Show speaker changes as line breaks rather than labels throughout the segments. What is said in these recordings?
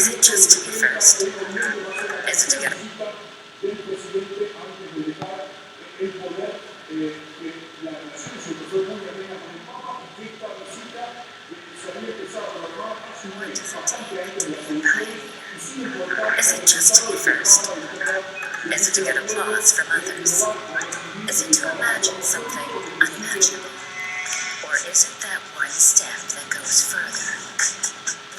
Is it just to be first? Is it to get what does it take to be a pioneer? Is it just to be first? Is it to get applause from others? Is it to imagine something unimaginable? Or is it that one step that goes further,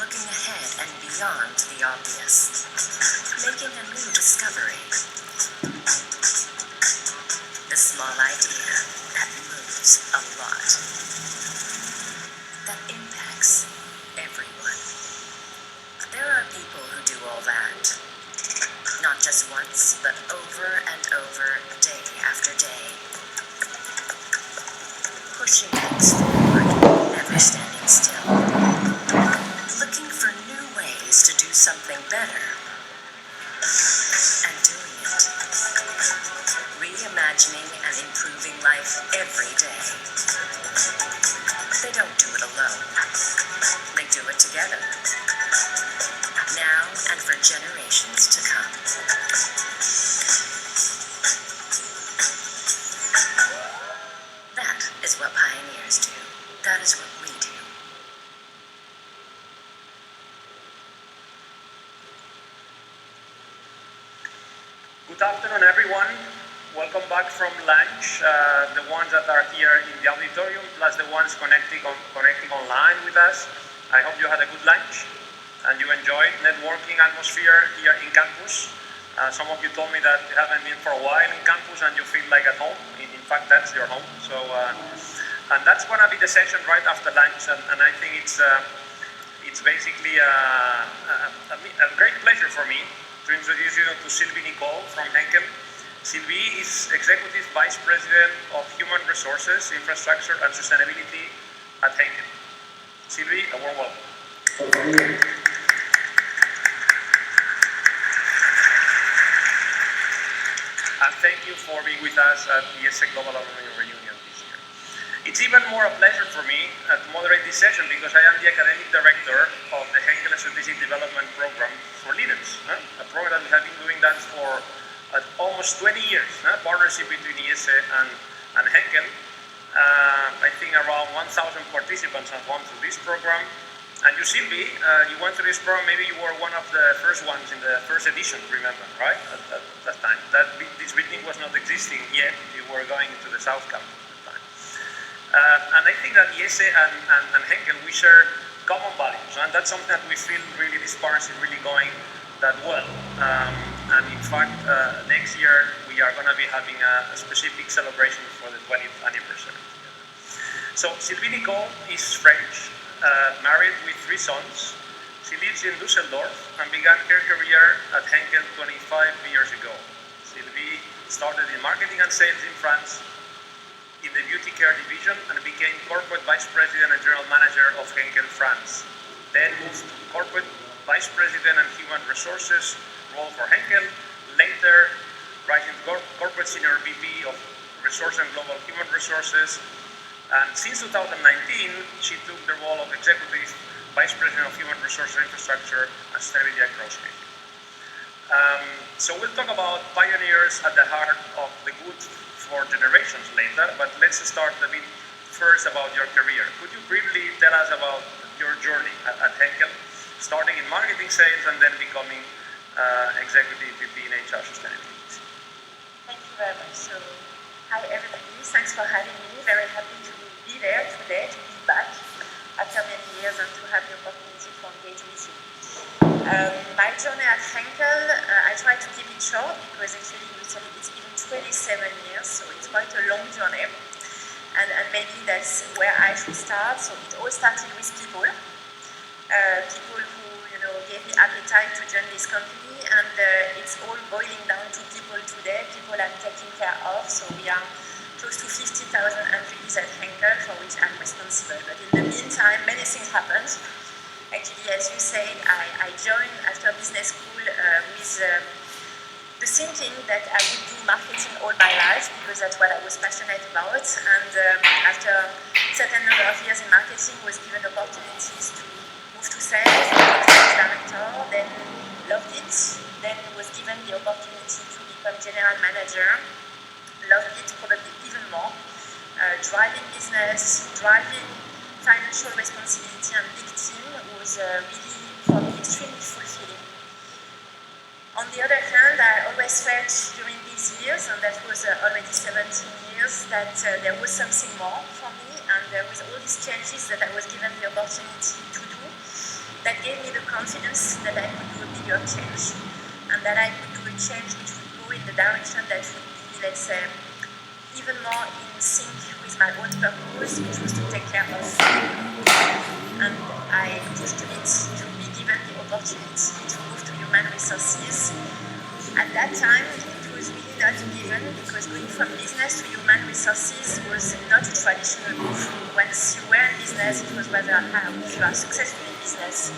looking ahead and beyond the obvious, making a new discovery? The small idea that moves a lot, that impacts everyone. There are people who do all that, not just once, but over and over, day after day. Pushing things forward, never standing still. Looking for new ways to do something better. And doing it. Reimagining and improving life every day. They don't do it alone. They do it together. Now and for generations to come. That is what pioneers do. That is what we do.
Good afternoon, everyone. Welcome back from lunch. The ones that are here in the auditorium, plus the ones connecting online with us. I hope you had a good lunch and you enjoyed networking atmosphere here in campus. Some of you told me that you haven't been for a while in campus and you feel like at home. In fact, that's your home. So, and that's going to be the session right after lunch. And I think it's basically a great pleasure for me to introduce you to Sylvie Nicole from Henkel. Sylvie is Executive Vice President of Human Resources, Infrastructure and Sustainability at Henkel. Sylvie, a warm welcome. And thank you for being with us at the Iese7 Global Alumni Reunion this year. It's even more a pleasure for me to moderate this session because I am the Academic Director of the Henkel Strategic Development Program for Leaders, a program that we have been doing that for almost 20 years, partnership between Iese and Henkel. I think around 1,000 participants have gone through this program. And you, Sylvie, you went through this program, maybe you were one of the first ones in the first edition, remember, right? At that time. This building was not existing yet. You were going into the South Campus at the time. And I think that Iese and Henkel, we share common values. And that's something that we feel really this partnership really going that well. And in fact, next year, we are going to be having a specific celebration for the 20th anniversary. So Sylvie Nicole is French. Married with 3 sons. She lives in Düsseldorf and began her career at Henkel 25 years ago. Sylvie started in marketing and sales in France in the beauty care division and became corporate vice president and general manager of Henkel France. Then moved to corporate vice president and human resources role for Henkel. Later, rising to corporate senior VP of resource and global human resources. And since 2019, she took the role of Executive Vice President of Human Resources Infrastructure and Sustainability across Henkel. So we'll talk about pioneers at the heart of the good for generations later, but let's start a bit first about your career. Could you briefly tell us about your journey at Henkel, starting in marketing sales and then becoming Executive VP in HR Sustainability?
Thank you very much. So, hi everybody, thanks for having me. Very happy to be there today, to be back after many years and to have the opportunity to engage with you. My journey at Henkel, I try to keep it short because actually it's been 27 years, so it's quite a long journey. And maybe that's where I should start. So it all started with people. People who gave me appetite to join this company, and it's all boiling down to people today, people I'm taking care of. So we are close to 50,000 employees at Henkel, for which I'm responsible. But in the meantime, many things happened. Actually, as you said, I joined after business school with the thinking that I would do marketing all my life because that's what I was passionate about. And after a certain number of years in marketing, was given opportunities to moved to sales, became sales director, then loved it, then was given the opportunity to become general manager, loved it probably even more, driving business, driving financial responsibility and big team was really, for me, extremely fulfilling. On the other hand, I always felt during these years, and that was already 17 years, that there was something more for me, and with all these changes that I was given the opportunity to do, that gave me the confidence that I could do a bigger change, and that I could do a change which would go in the direction that would be, let's say, even more in sync with my own purpose, which was to take care of people. And I pushed a bit to be given the opportunity to move to human resources. At that time, it was really not given, because going from business to human resources was not a traditional move. Once you were in business, it was rather how, if you are successful in business,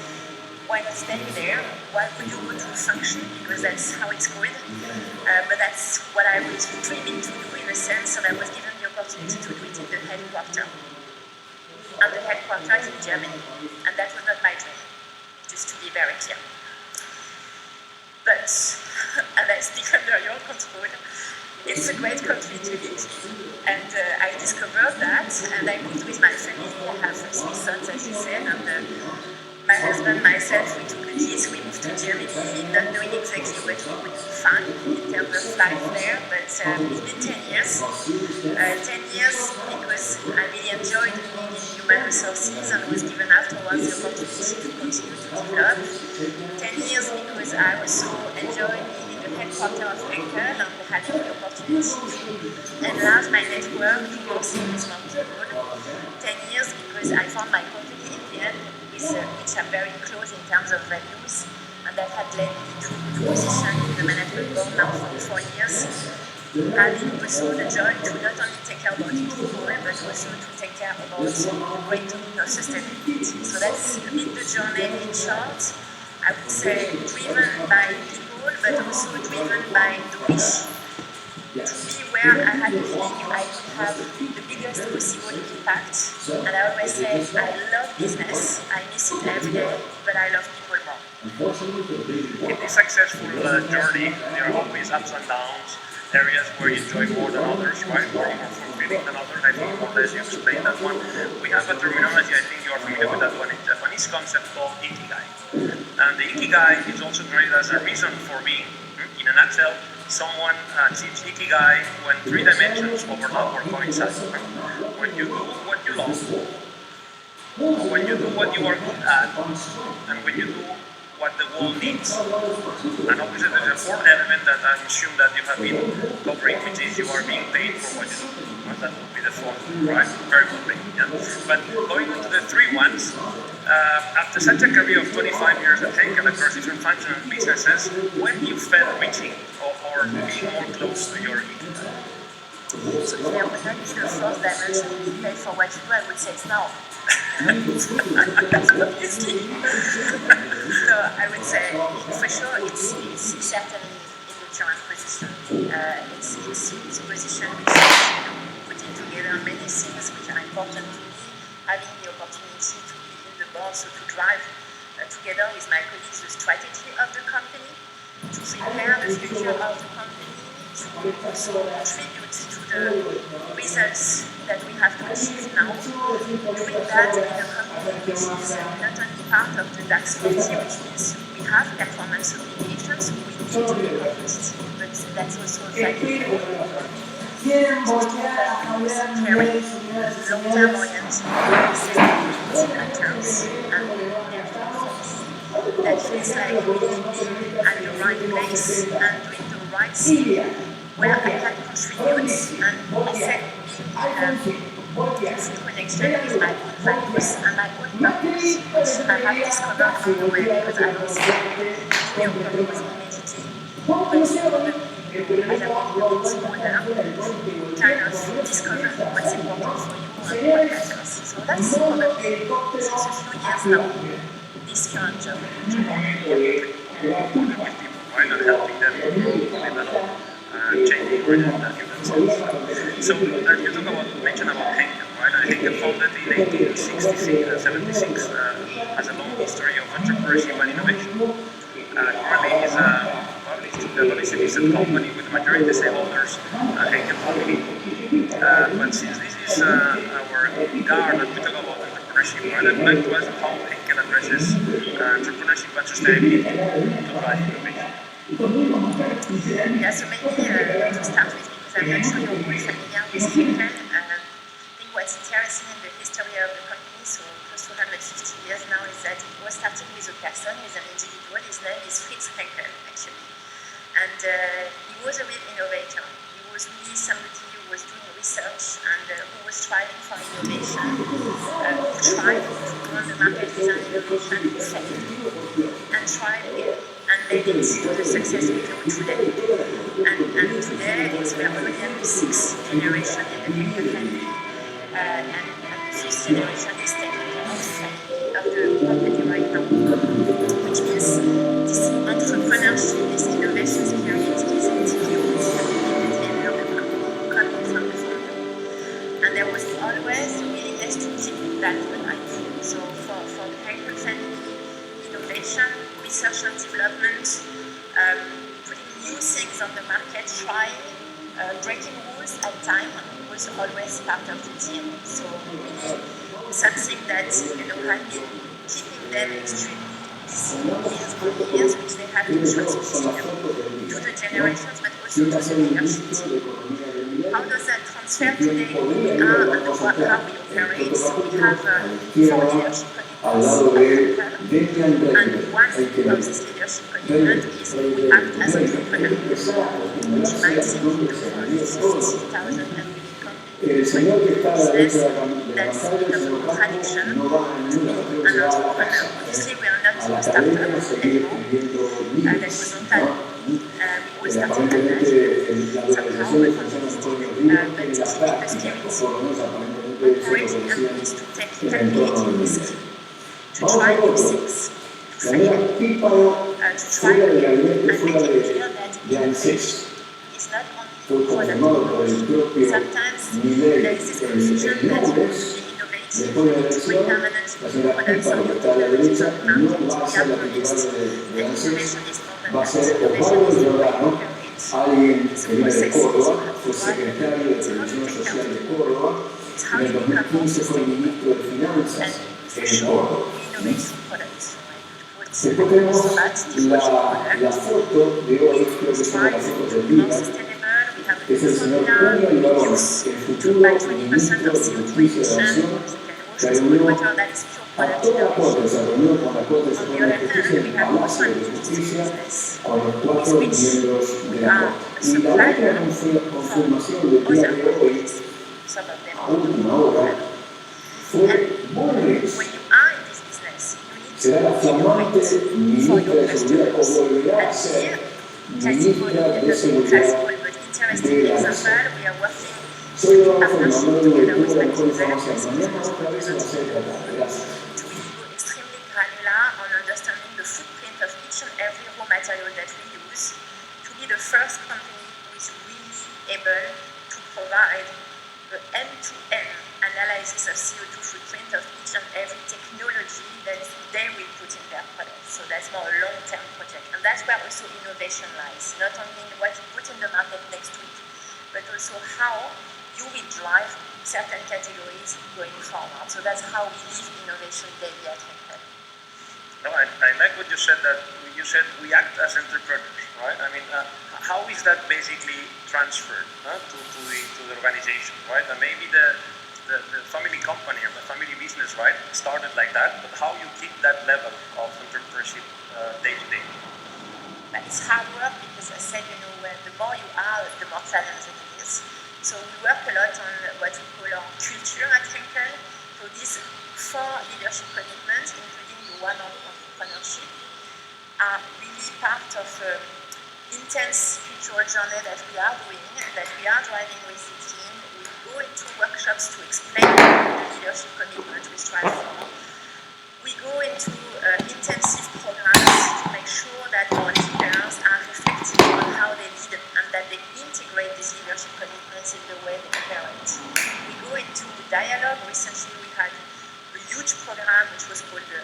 why not stay there? Why would you go to function? Because that's how it's called. But that's what I was dreaming to do, in a sense, and I was given the opportunity to do it in the headquarters. And the headquarters in Germany. And that was not my dream, just to be very clear. But, and I speak under your control, it's a great country to live in. And I discovered that, and I moved with my family. I have 3 sons, as you said, and my husband, myself, we took the keys, we moved to Germany, not knowing exactly what we would find in terms of life there, but it's been 10 years. 10 years because I really enjoyed being in human resources and was given afterwards the opportunity to continue to develop. 10 years because I also enjoyed being in the headquarters of Henkel and having the opportunity to enlarge my network, to work with more people. 10 years because I found my company in the end, which are very close in terms of values, and that had led me to position in the management board now for 4 years, having also the joy to not only take care about people, but also to take care about the great topic of sustainability. So that's a bit the journey in short. I would say driven by people, but also driven by the wish to be where I had the feeling I could have the biggest possible impact. And I always say, I love business, I miss it every day, but I love people more.
In this successful journey, there are always ups and downs, areas where you enjoy more than others, right? Where you're more fulfilling than others. I think more or less you explained that one. We have a terminology, I think you are familiar with that one, a Japanese concept called Ikigai. And the Ikigai is also created as a reason for being. In a nutshell, someone achieves Ikigai when 3 dimensions overlap or coincide. When you do what you love, when you do what you are good at, and when you do what the world needs. And obviously there's a 4th element that I'm sure that you have been covering, which is you are being paid for what you do. Well, that would be the 4th, right? Very well paid, yeah? But going into the 3 ones, after such a career of 25 years at Henkel across different functional businesses, when you felt reaching or being more close to your Ikigai?
So if there would not be the 4th dimension, being paid for what you do, I would say it's now. Obviously. So I would say, for sure, it's certainly in the current position. It's a position which is putting together many things which are important to me, having the opportunity to be in the board, so to drive together with my colleagues the strategy of the company, to prepare the future of the company, to also contribute to the results that we have to achieve now. Doing that in a company which is not only part of the DAX 40, which means we have performance obligations, we need to be competitive, but that's also a value for the company. So values carry long-term oriented sustainability matters, and that feels like really being at the right place and doing the right thing where I can contribute, and I said being in full connection with my own values and my own purpose, which I have discovered along the way, because I don't see your purpose immediately, but probably as I got a bit older, kind of discover what's important for you and what matters. So that's probably since a few years now, this current job.
Working with people, right, and helping them develop changing or in that human sense. So you mentioned about Henkel, right? And Henkel founded in 1876, has a long history of entrepreneurship and innovation. Currently is a publicly listed company with majority shareholders, Henkel family. But since this is our guard and we talk about entrepreneurship, right, I would like to ask how Henkel addresses entrepreneurship and sustainability to drive innovation.
Yeah, so maybe to start with, because I'm not sure you're all familiar with Henkel, I think what's interesting in the history of the company, so close to 150 years now, is that it was started with a person, with an individual. His name is Fritz Henkel, actually. And he was a real innovator. He was really somebody who was doing research and who was striving for innovation, who tried to go on the market with an innovation, who failed, and tried again, and made it to the success we know today. And today, we are already at the sixth generation in the Henkel family, and the fifth generation is taking care of the family, of the company right now, which means this entrepreneurship, this innovation spirit is integral in the DNA of the company, coming from the founder. And there was always the willingness to keep that alive. So for the Henkel family, innovation, research and development, putting new things on the market, trying, breaking rules at time was always part of the team. So really something that has been keeping them extremely busy years on years, which they have to transmit to the generations, but also to the leadership team. How does that transfer today who we are and how we operate? So we have 4 leadership commitments at Henkel, and one of these leadership commitments is we act as entrepreneurs, which might seem for 50,000 and we become business, that's a bit of a contradiction to be an entrepreneur. Obviously, we are not a startup anymore. That was not that we started like that. Somehow, but keeping the spirit, encouraging employees to take calculated risk, to try new things, to fail, to try again, and making clear that innovation is not only product innovation. Sometimes there is this confusion that you want to be innovative, you need to bring permanent products or new technologies on the market. We are convinced that innovation is more than that. Innovation is the way you operate. It's a process, it's how you run, it's how you take care of people, it's how you become more sustainable. And for sure, we innovate through products. So I could put so that dishwashing product, we strive to be more sustainable. We have a new formula, we reduce by 20% of CO2 emission, because we can wash with cold water, that is pure product innovation. On the other hand, we have also an industry business, with which we are a supplier for other companies. Some of them are global. And when you are in this business, you need to innovate for your customers. And here, classical but interesting example, we are working in partnership together with McKinsey, to really go extremely granular on understanding the footprint of each and every raw material that we use, to be the first company who is really able to provide the end-to-end analysis of CO2 footprint of each and every technology that they will put in their products. So that's more a long-term project. And that's where also innovation lies, not only in what you put in the market next week, but also how you will drive certain categories going forward. So that's how we live innovation daily at Henkel.
No, I like what you said, that you said we act as entrepreneurs, right? I mean, how is that basically transferred to the organization, right? And maybe the family company or the family business, right, started like that, but how you keep that level of entrepreneurship day to day?
It's hard work because I said, the more you are, the more challenging it is. So we work a lot on what we call our culture at Henkel. So these 4 leadership commitments, including the one on entrepreneurship, are really part of an intense cultural journey that we are doing, that we are driving with the team. We go into workshops to explain the leadership commitment we strive for. We go into intensive programs to make sure that our leaders are reflecting on how they lead and that they integrate these leadership commitments in the way they operate. We go into dialogue with was called the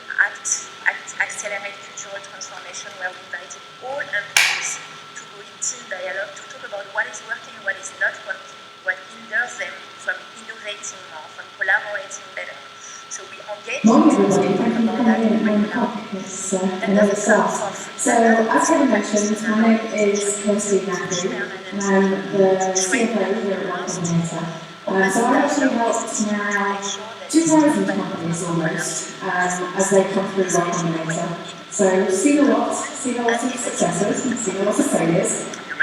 Accelerate Cultural Transformation, where we invited all employees to go in team dialogue to talk about what is working, what is not working, what hinders them from innovating more, from collaborating better. So we engage in teams to talk about that regularly. That doesn't come for free.
So, as Kevin mentioned, my name is Kirsty Macri, and I'm the CFO here at Y Combinator. So I've actually helped now 2,000 companies almost as they come through Y Combinator. So seen a lot of successes, seen a lot of failures.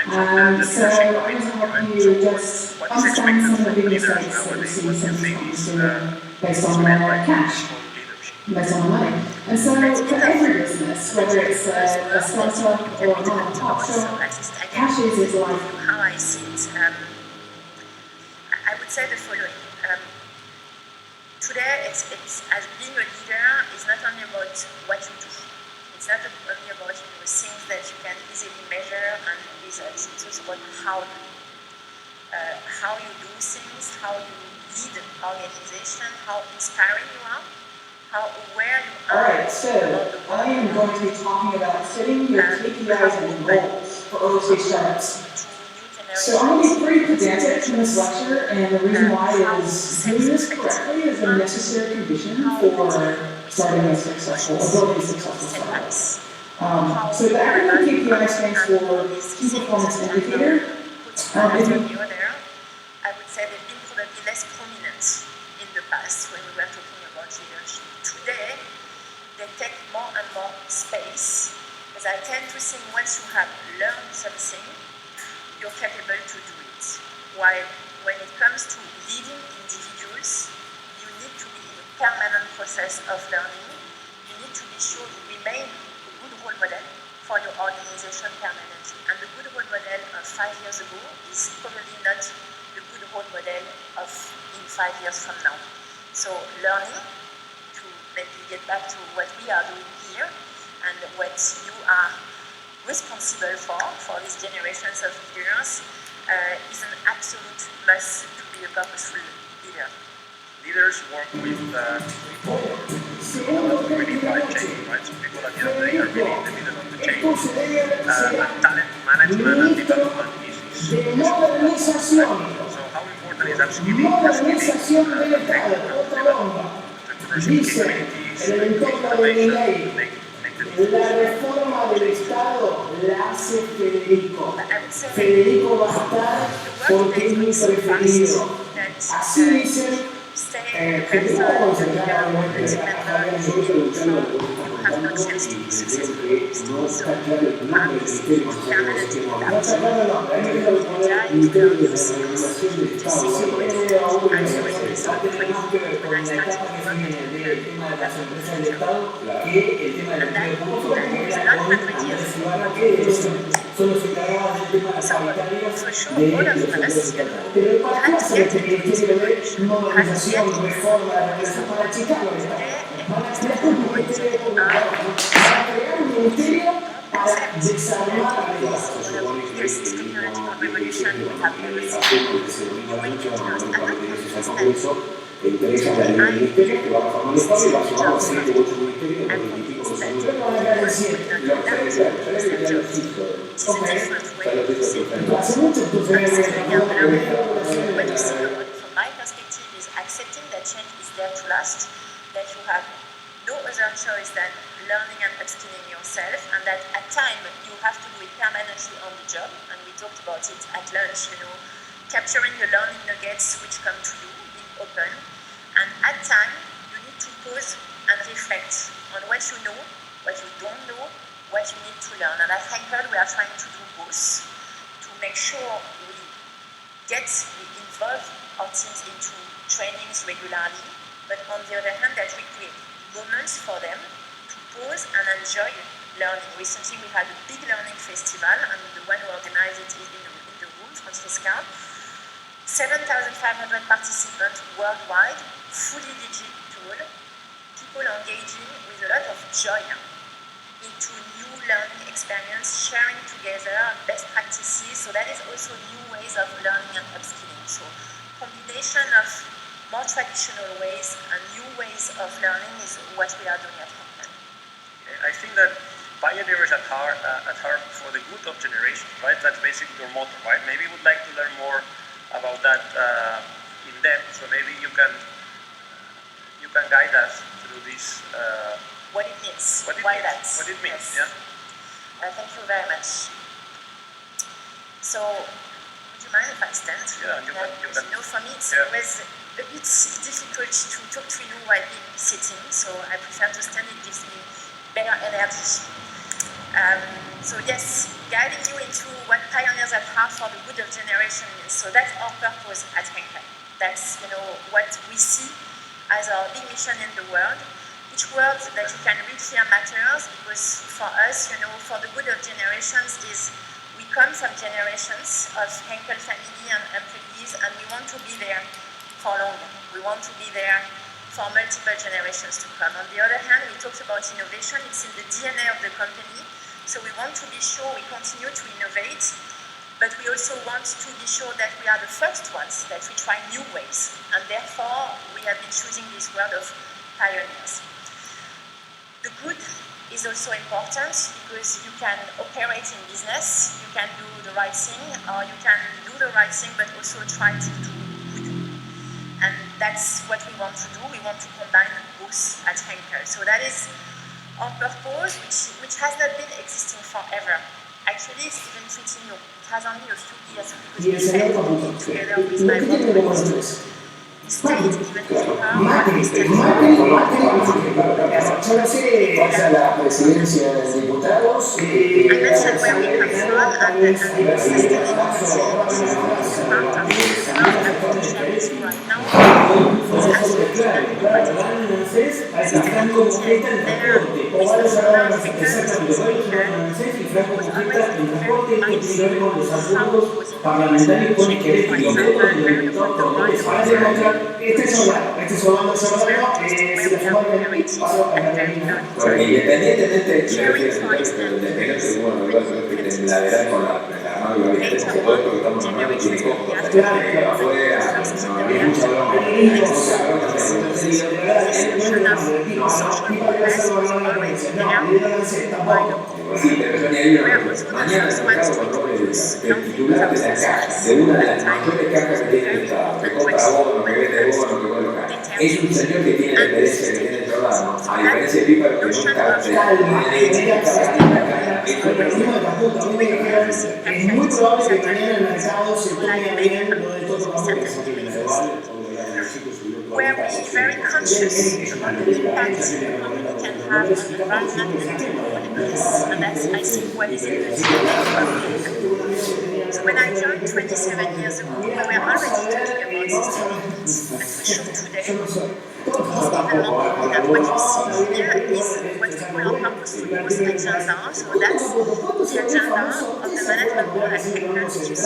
So I'm going to help you just understand some of the big mistakes that we see some companies doing based on their cash, based on their money. And so for every business, whether it's a startup or a mom-and-pop shop, cash is life.
How I see it, I would say the following. Today, it's as being a leader is not only about what you do. It's not only about things that you can easily measure and results. It's also about how you do things, how you lead an organization, how inspiring you are, how aware you are.
Alright, so I am going to be talking about setting your KPIs and goals for early stage startups. So I'm going to be pretty pedantic in this lecture, and the reason why is doing this correctly is a necessary condition for starting a successful, building a successful startup. So the acronym KPI stands for Key Performance Indicator.
I would say they've been probably less prominent in the past when we were talking about leadership. Today, they take more and more space, because I tend to think once you have learned something, you're capable to do it. While when it comes to leading individuals, you need to be in a permanent process of learning. You need to be sure you remain a good role model for your organization permanently. And the good role model of 5 years ago is probably not the good role model of in 5 years from now. So learning, to maybe get back to what we are doing here and what you are responsible for these generations of leaders, is an absolute must to be a purposeful leader.
Leaders work with people that really drive change, right? So people at the end of the day are really in the middle of the change. And talent management and development is so how important is upskilling entrepreneurship capabilities, make
La reforma del Estado la hace Federico. Federico va a estar porque es mi preferido. Así dicen, Federico concentrado obviamente de la Javier no está claro el nombre del Ministerio no está claro el nombre, hay que poner el Ministerio de Regulación del Estado. Siempre va a tener más que ver con la etapa que viene del tema de las empresas del Estado que el tema del empleo público, porque era con Andrés Ibarra, que son los encargados del tema de las paritarias de los empleados estatales. Pero ¿para qué va a ser este Ministerio de Modernización, Reforma, de Regulación para Chicago? Para crear un ministerio para desarmar el Estado. Se supone que el interesa la ley del ministerio que va a formar el Estado y va a sumar los 7 u 8 ministerios de los 25 que son nuevos. Van a quedar 7. Hace mucho entonces
from my perspective is accepting that change is there to last, that you have no other choice than learning and upskilling yourself, and that at time you have to do it permanently on the job, and we talked about it at lunch, capturing the learning nuggets which come to you, being open, and at time you need to pause and reflect on what you know, what you don't know, what you need to learn. And at Henkel we are trying to do both, to make sure we involve our teams into trainings regularly, but on the other hand that we create moments for them to pause and enjoy learning. Recently we had a big learning festival, and the one who organized it is in the room, Francesca. 7,500 participants worldwide, fully digital, people engaging with a lot of joy into new learning experience, sharing together best practices. So that is also new ways of learning and upskilling. So combination of more traditional ways and new ways of learning is what we are doing at Henkel.
I think that pioneers at heart for the good of generations, right? That's basically your motto, right? Maybe you would like to learn more about that in depth, so maybe you can guide us through this.
What it means,
what it
why
means,
that.
what it means,
Yes.
yeah.
Thank you very much. So, would you mind if I stand?
Yeah, you can.
You know, for me it's always a bit difficult to talk to you while being sitting, so I prefer to stand. It gives me better energy. So yes, guiding you into what pioneers at heart for the good of generation means. So that's our purpose at Henkel. That's, you know, what we see as our big mission in the world. Each word that you can read here matters, because for us, you know, for the good of generations is we come from generations of Henkel family and employees, and we want to be there for long. We want to be there for multiple generations to come. On the other hand, we talked about innovation. It's in the DNA of the company. So we want to be sure we continue to innovate, but we also want to be sure that we are the first ones, that we try new ways. And therefore, we have been choosing this word of pioneers. The good is also important, because you can operate in business, you can do the right thing, or you can do the right thing but also try to do good. And that's what we want to do. We want to combine both at Henkel. So that is our purpose, which has not been existing forever. Actually, it's even pretty new. It has only a few years, because we said together with my brother, stayed even deeper what we studied.
La presidencia de diputados.
I mentioned where we come from, and sustainability is a part of the work I'm going to share with you right now. It's absolutely incompatible. Sustainability and there with the former Africans, it was always very mindful of how it was changing, for example, very often the role of the which is very close to where we are operating and very important. Caring, for instance, is many later on generations maybe after the first generation this notion of social progress was already there quite long. We were also the first ones to introduce non-living substances at that time. It was a very important breakthrough when it comes to detergents and sustainability. So that notion of operating in a sustainable way was always there. Doing everything perfect, certainly not. Like many companies, we certainly made mistakes. Were we very conscious about the impact the company can have on the environment and people? Yes, and that's, I think, what is in the DNA of Henkel. So when I joined 27 years ago, we were already talking about sustainability, but for sure today, it's even more important. What you see here is what we call our purposeful growth agenda. So that's the agenda of the management board at Henkel, that you see is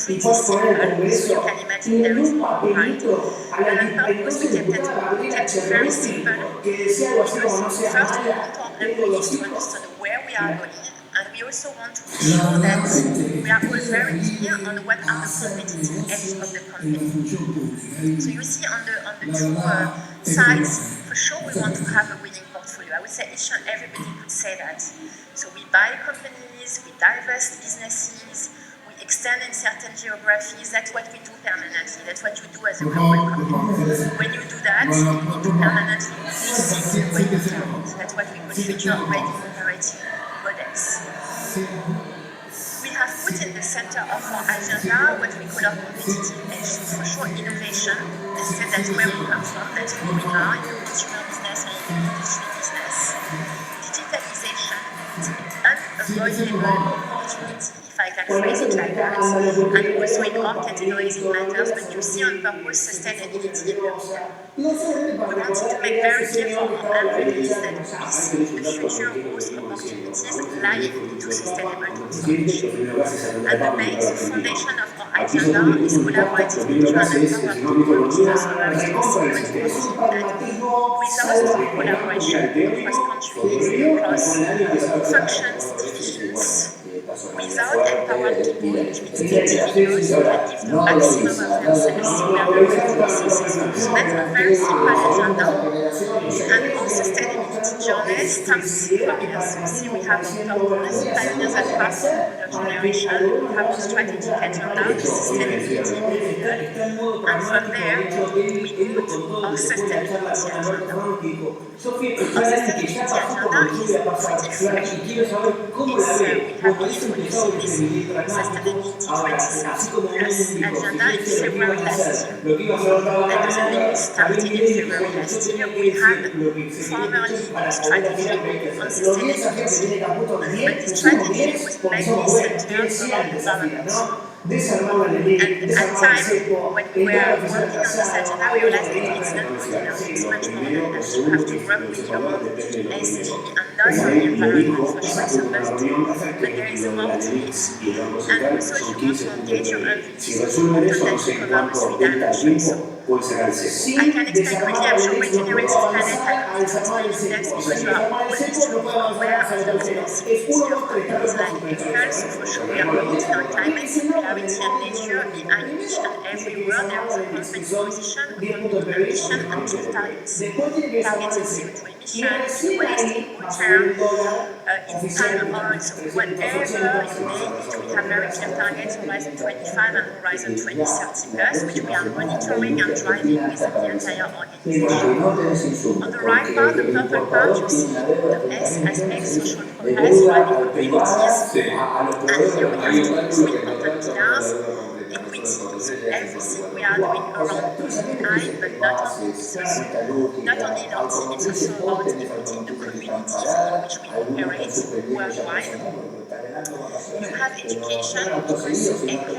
pretty simple, so you can imagine there is more behind. But on purpose, we kept it very simple, because first we want our employees to understand where we are going, and we also want to be sure that we are all very clear on what are the competitive edges of the company. So you see on the two sides, for sure we want to have a winning portfolio. I would say each and everybody could say that. So we buy companies, we divest businesses, we extend in certain geographies. That's what we do permanently. That's what you do as a global company. When you do that, you need to permanently rethink the way you operate. That's what we call future-ready operating models. We have put in the center of our agenda what we call our competitive edge. So for sure, innovation. I said that's where we come from, that's who we are in the consumer business and in the industry business. Digitalization, it's an unavoidable opportunity, if I can phrase it like that. And also in all categories it matters, but you see on purpose sustainability in the middle. We wanted to make very clear for our employees that we see the future growth opportunities lying into sustainable transformation. And the base foundation of our agenda is collaborative culture and empowered people, which is also very strong secret to our team, that without strong collaboration across countries, across functions, divisions, without empowered people, which means individuals who can give the maximum of themselves, we are very much missing. So that's a very simple agenda. And our sustainability journey starts from here. So see, we have our purpose, pioneers at heart for the older generation. We have our strategic agenda, sustainability in the middle. And from there, we go to our sustainability agenda. Our sustainability agenda is pretty fresh. We have been introducing this Sustainability 2030 Plus agenda in February last year. That doesn't mean we started in February last year. We had formerly a strategy on sustainability, but the strategy was mainly centered around environment. And at time when we were working on this agenda, we realized that it's not good enough. It's much more than that. You have to work with your own ESG and not only environment. For sure, it's a must do, but there is more to it. And also, if you want to engage your MVPs, it's important that you cover the three dimensions. So I can explain quickly. I'm sure regenerative planet, I don't need to explain in depth because you are all extremely aware of the responsibility of companies like Apple. So for sure, we are putting our climate circularity and nature behind each and every word. There is a company position, a company ambition, and clear targets. Targets in CO2 emissions, waste, water, in palm oil. So whatever you name it, we have very clear targets, Horizon 25 and Horizon 2030 plus, which we are monitoring and driving within the entire organization. On the right part, the purple part, you see the S aspect, social progress, driving communities. And here we have two important pillars. Equity, so everything we are doing around DEI, but not only. So not only in our team, it's also about equity in the communities in which we operate worldwide. You have education, because Apple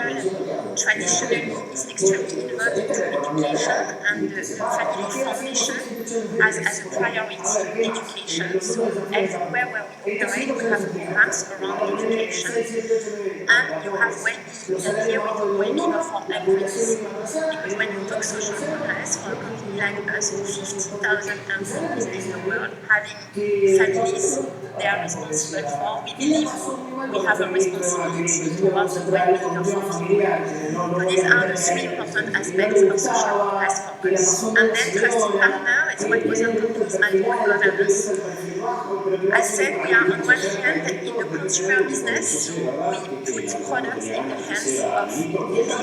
traditionally is extremely involved into education, and the family foundation has as a priority education. So everywhere where we operate, we have programs around education. And you have well-being, and here we do well-being of our employees. Because when you talk social progress for a company like us, 15,000 employees in the world, having families they are responsible for, we believe we have a responsibility towards the well-being of our people. So these are the three important aspects of social progress for us. And then trusted partner is what other companies might call governance. As said, we are on one hand in the consumer business. We put products in the hands of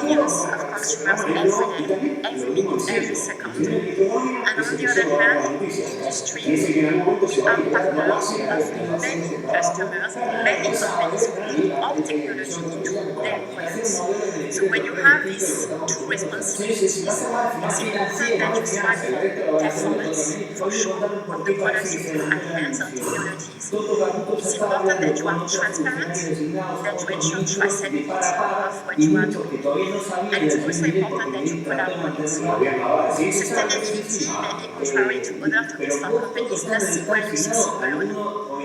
millions of consumers every day, every minute, every second. And on the other hand, industry, we are partners of many customers, many companies who put our technology into their products. So when you have these two responsibilities, it's important that you strive for performance, for sure, of the products you put at hands of technologies. It's important that you are transparent, that you ensure traceability of what you are doing. And it's also important that you collaborate. Sustainability, maybe contrary to other topics for companies, doesn't when you succeed alone.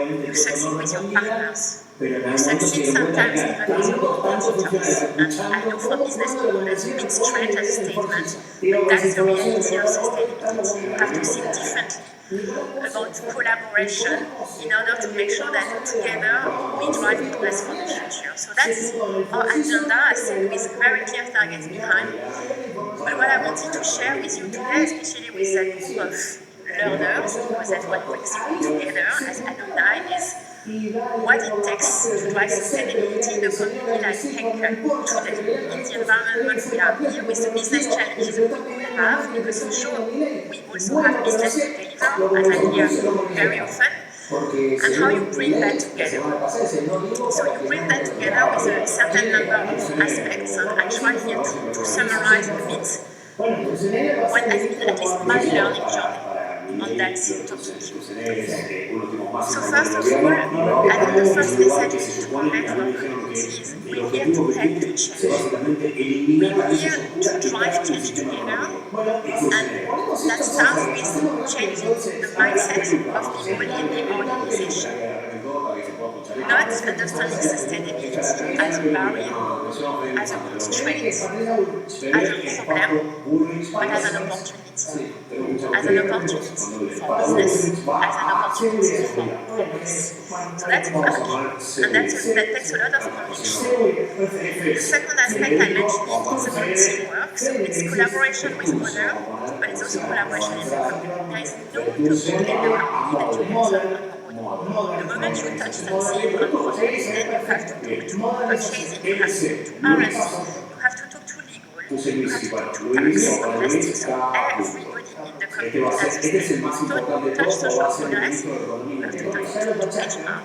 You succeed with your partners. You succeed sometimes even with your competitors. And I know for business people that's a bit strange as a statement, but that's the reality of sustainability. You have to think differently about collaboration in order to make sure that together we drive progress for the future. So that's our agenda, I said, with very clear targets behind. But what I wanted to share with you today, especially with that group of learners, because that's what brings you together as alumni, is what it takes to drive sustainability in a company like Henkel today. In the environment we are here, with the business challenges we could have, because for sure we also have business to deliver, as I hear very often, and how you bring that together. So you bring that together with a certain number of aspects, and I try here to summarize a bit what has been at least my learning journey on that topic. So first of all, I think the first message we need to convey to our community is we're here to help to change. We're here to drive change together, and that starts with changing the mindset of people in the organization. not understanding sustainability as a barrier, as a constraint, as a problem, but as an opportunity. As an opportunity for business, as an opportunity for progress. So that's important, and that takes a lot of conviction. The second aspect I mentioned is about teamwork. So it's collaboration with others, but it's also collaboration in the company. There is no topic in the company that you can solve on your own. The moment you touch something on project, then you have to talk to purchasing, you have to talk to R&D, you have to talk to legal, you have to talk to tax, plastic. So everybody in the company has a stake. Don't touch social progress, you have to touch HR.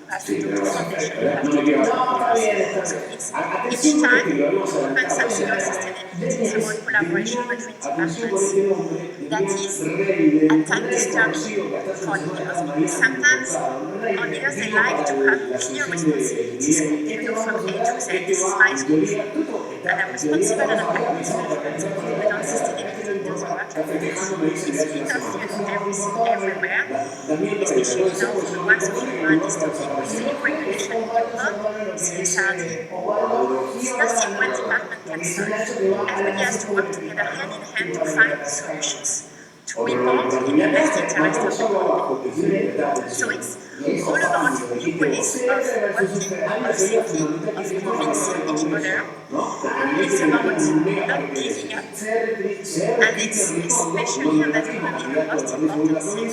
You have to do the foundation, you have to do the others. So it's each time improvements are about sustainability, it's about collaboration between departments. That is at times disturbing for leaders. Sometimes our leaders, they like to have clear responsibilities, from A to Z. This is my school, and I'm responsible and I'm responsible. But on sustainability, it doesn't work like that. It's a bit of everything everywhere, especially now for the ones of you who are this topic. We see regulation in Europe, CSRD. It's nothing one department can solve. Everybody has to work together hand in hand to find solutions to report in the best interest of the company. So it's all about new ways of working, of thinking, of convincing each other. It's about not giving up. And it's especially, and that's probably the most important thing,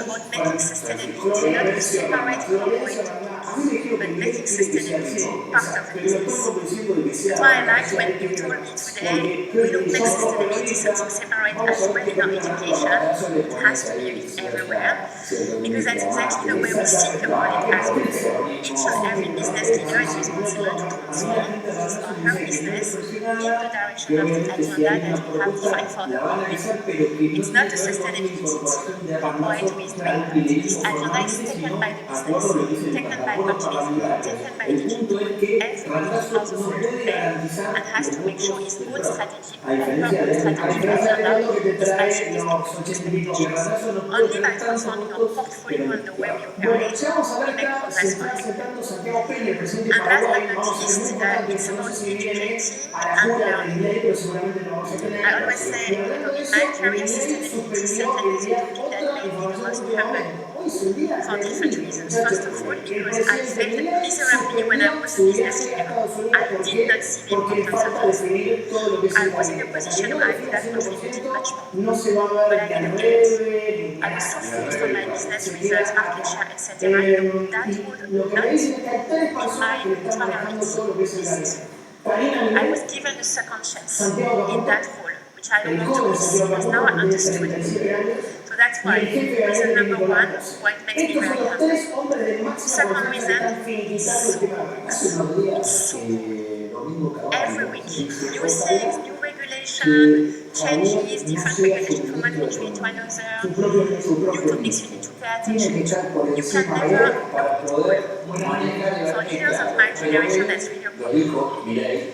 about making sustainability not a separate corporate topic, but making sustainability part of the business. That's why I liked when you told me today, we don't make sustainability something separate as well in our education. It has to be everywhere, because that's exactly the way we think about it as well. Each and every business leader is responsible to transform his or her business in the direction of the agenda that we have defined for the company. It's not a sustainability team corporate with this agenda is taken by the business, taken by purchasing, taken by digital. Everybody has a role to play and has to make sure his own strategy or her own strategic agenda is matching his expectations. Only by transforming our portfolio and the way we operate, we make progress for everybody. And last but not least, it's about educating and learning. I always say, in my career, sustainability certainly is a topic that made me the most humble for different reasons. First of all, because I failed miserably when I was a business leader. I did not see the importance of this. I was in a position where I could have contributed much more, but I didn't get it. I was so focused on my business results, market share, etc. That would not in my priority list. I was given a second chance in that role, which I don't want to miss, because now I understood it. So that's why reason number one, why it makes me very happy. Second reason, it's so every week, new things, new regulation, changes, different regulation from one country to another, new topics you need to pay attention to. You can never know it all. For leaders of my generation, that's really a problem.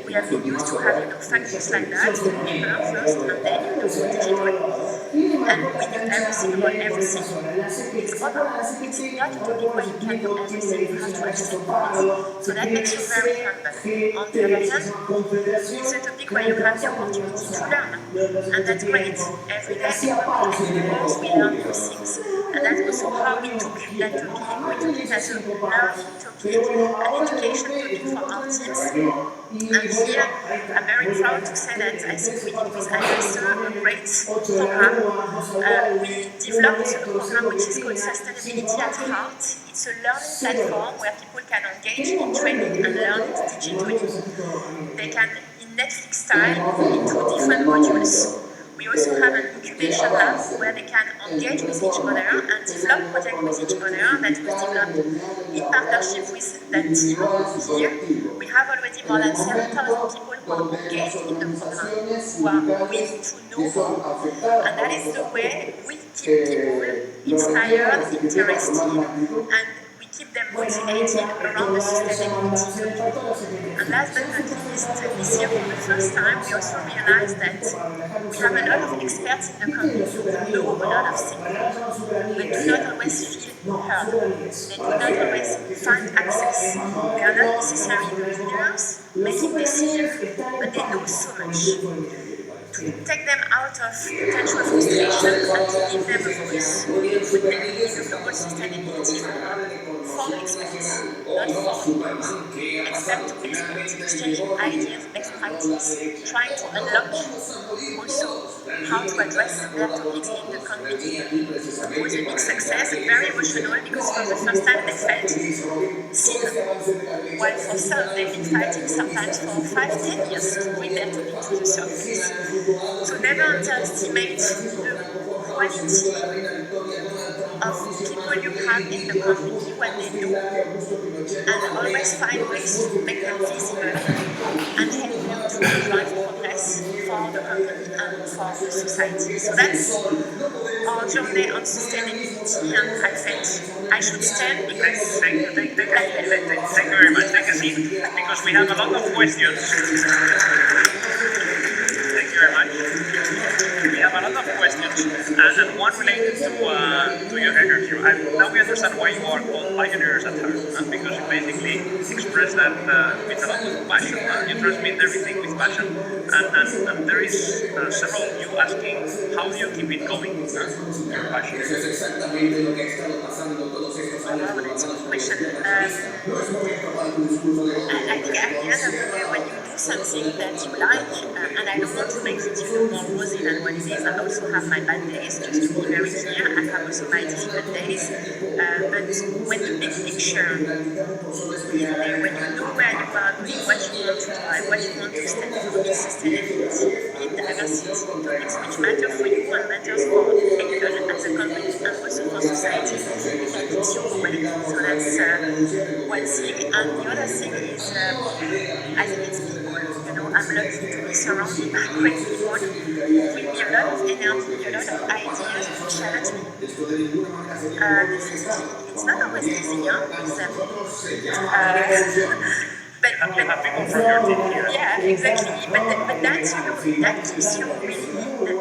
We have been used to having factors like that, paper first, and then digital. And we knew everything about everything. It's not a topic where you can do everything, you have to accept it. So that makes you very humble. On the other hand, it's a topic where you have the opportunity to learn. And that's great. Every day we grow, we learn new things. And that's also how we took that topic. We took it as a learning topic, an education topic for our teams. And here, I'm very proud to say that I think we did with Iese7 a great program. We developed a program which is called Sustainability at Heart. It's a learning platform where people can engage in training and learn it digitally. They can, in Netflix style, into different modules. We also have an incubation lab where they can engage with each other and develop projects with each other that was developed in partnership with that team here. We have already more than 7,000 people who are engaged in the program, who are willing to know more. And that is the way we keep people inspired, interested, and we keep them motivated around the sustainability topic. And last but not least, this year for the first time, we also realized that we have a lot of experts in the company who know a lot of things, but do not always feel hurdle. They do not always find access. They are not necessarily leaders making decisions, but they know so much. To take them out of potential frustration and to give them a voice, put them in the global sustainability forum for experts, not for leaders. Expect to expert, exchanging ideas, best practice, trying to unlock also how to address their topics in the company. It was a big success, very emotional, because for the first time they felt seen, while for some they've been fighting sometimes for 5-10 years to bring their topic to the surface. So never underestimate the quality of people you have in the company, what they do, and always find ways to make them visible and help them to drive progress for the company and for the society. So that's our journey on sustainability, and I felt I should stand because
Thank you very much. Take a seat, because we have a lot of questions. Thank you very much. We have a lot of questions, and one related to your energy. Now we understand why you are called pioneers at heart, because you basically express that with a lot of passion. You transmit everything with passion, and there is several of you asking how do you keep it going, your passion.
Wow, that's a good question. I think at the end of the day, when you do something that you like, and I don't want to make it more rosy than what it is, I also have my bad days, just to be very clear. I have also my difficult days. But when the big picture is there, when you know where you are going, what you want to drive, what you want to stand for, be it sustainability, be it diversity, topics which matter for you and matters for Heineken as a company and also for society, then it's your way. So that's one thing. And the other thing is, I think it's people. You know, I'm lucky to be surrounded by great people who bring me a lot of energy, a lot of ideas, who challenge me. Definitely, it's not always easy, but
People from your team here.
yeah, exactly. But that's, you know, that keeps you really,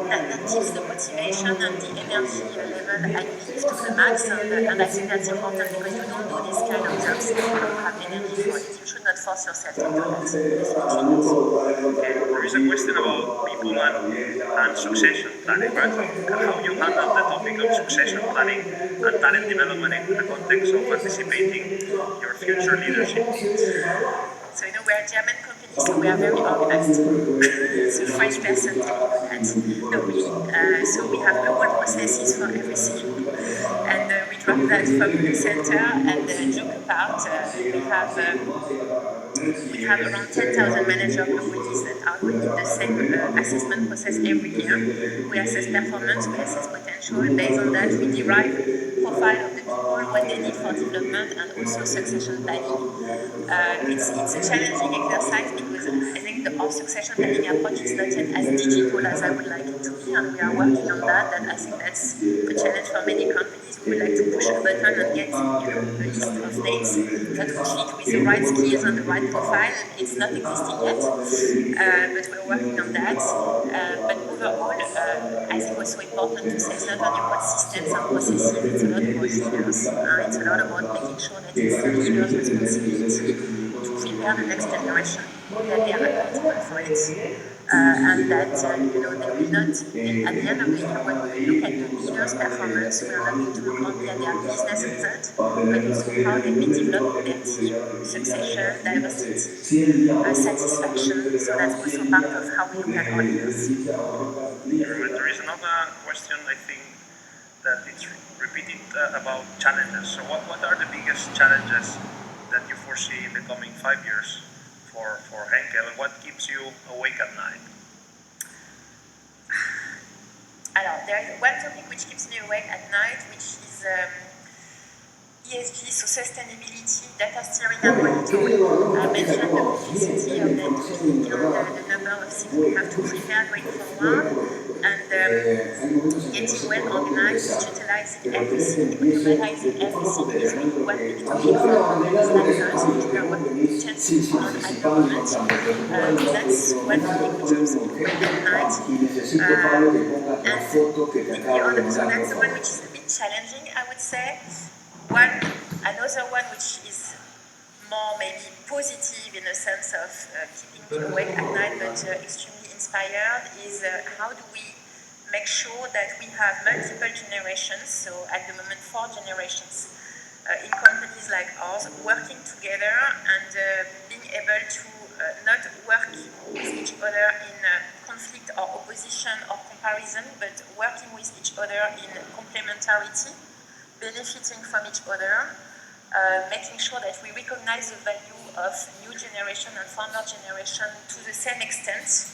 that keeps the motivation and the energy level, I believe, to the max. And I think that's important, because you don't do this kind of jobs if you don't have energy for it. You should not force yourself to do that. Definitely not.
There is a question about people and succession planning, right? How you handle the topic of succession planning and talent development in the context of anticipating your future leadership needs.
So, you know, we're a German company, so we are very organized. So French person telling you that. No, really. So we have global processes for everything. And we drop that from the center, and joke apart, we have around 10,000 managers globally that are going through the same assessment process every year. We assess performance, we assess potential. Based on that, we derive profile of the people, what they need for development, and also succession planning. It's a challenging exercise, because I think our succession planning approach is not yet as digital as I would like it to be, and we are working on that. And I think that's the challenge for many companies. We would like to push a button and get, you know, a list of names that would fit with the right skills and the right profile. It's not existing yet, but we're working on that. But overall, I think what's so important to say is not only about systems and processes, it's a lot about leaders. It's a lot about making sure that it's the leader's responsibility to prepare the next generation, that they are accountable for it. And that, you know, they will not, at the end of the year, when we look at the leaders' performance, we are not going to look only at their business result, but also how they've been developing their team, succession, diversity, satisfaction. So that's also part of how we look at our leaders.
There is another question, I think, that it's repeated about challenges. So what are the biggest challenges that you foresee in the coming 5 years for Henkel, and what keeps you awake at night?
Alors, there is one topic which keeps me awake at night, which is ESG, so sustainability, data steering and monitoring. I mentioned the complexity of that topic and the number of things we have to prepare going forward, and getting well organized, digitalizing everything, automatizing everything is really one big topic for companies like us, which we are working intensively on at the moment. That's one topic which keeps me awake at night. And the other, so that's the one which is a bit challenging, I would say. Another one which is more maybe positive in the sense of keeping me awake at night, but extremely inspired, is how do we make sure that we have multiple generations, so at the moment 4 generations, in companies like ours, working together and being able to not work with each other in conflict or opposition or comparison, but working with each other in complementarity, benefiting from each other, making sure that we recognize the value of new generation and former generation to the same extent,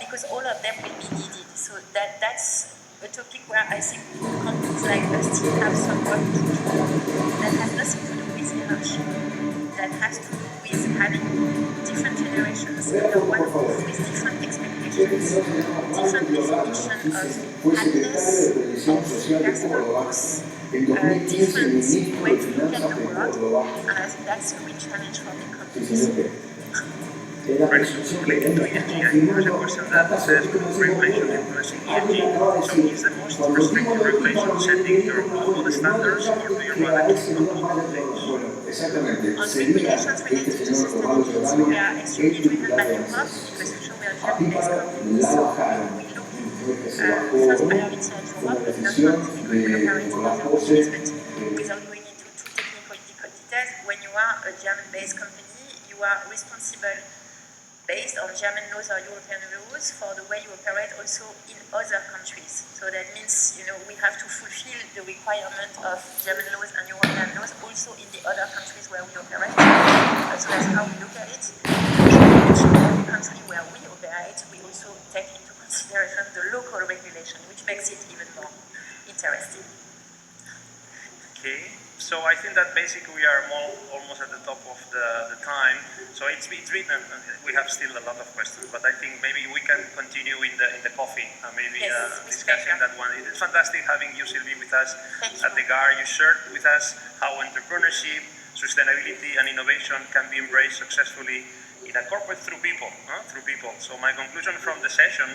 because all of them will be needed. So that's a topic where I think companies like us still have some work to do that has nothing to do with hierarchy, that has to do with having different generations under one roof with different expectations, different definition of happiness, of personal growth, different way to look at the world, and I think that's a real challenge for big companies.
Related to ESG, I think there's a question that says, with regulations influencing ESG, so is the most restrictive regulation setting your global standards, or do you rather keep on local things?
On regulations related to sustainability, we are extremely driven by Europe, because for sure we are German-based companies, so we look first priority at Europe, but not only because we operate in other countries, but without going into too technical details, when you are a German-based company, you are responsible based on German laws or European laws for the way you operate also in other countries. So that means, we have to fulfill the requirement of German laws and European laws also in the other countries where we operate. So that's how we look at it. In every country where we operate, we also take into consideration the local regulation, which makes it even more interesting.
Okay. So I think that basically we are almost at the top of the time. So it's written, we have still a lot of questions, but I think maybe we can continue in the coffee, discussing that one. It's fantastic having you, Sylvie, with us at the GAR. You shared with us how entrepreneurship, sustainability, and innovation can be embraced successfully in a corporate through people. So my conclusion from the session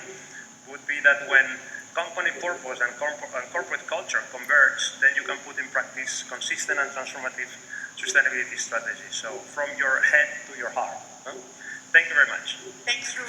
would be that when company purpose and corporate culture converge, then you can put in practice consistent and transformative sustainability strategies. So from your head to your heart. Thank you very much.
Thank you.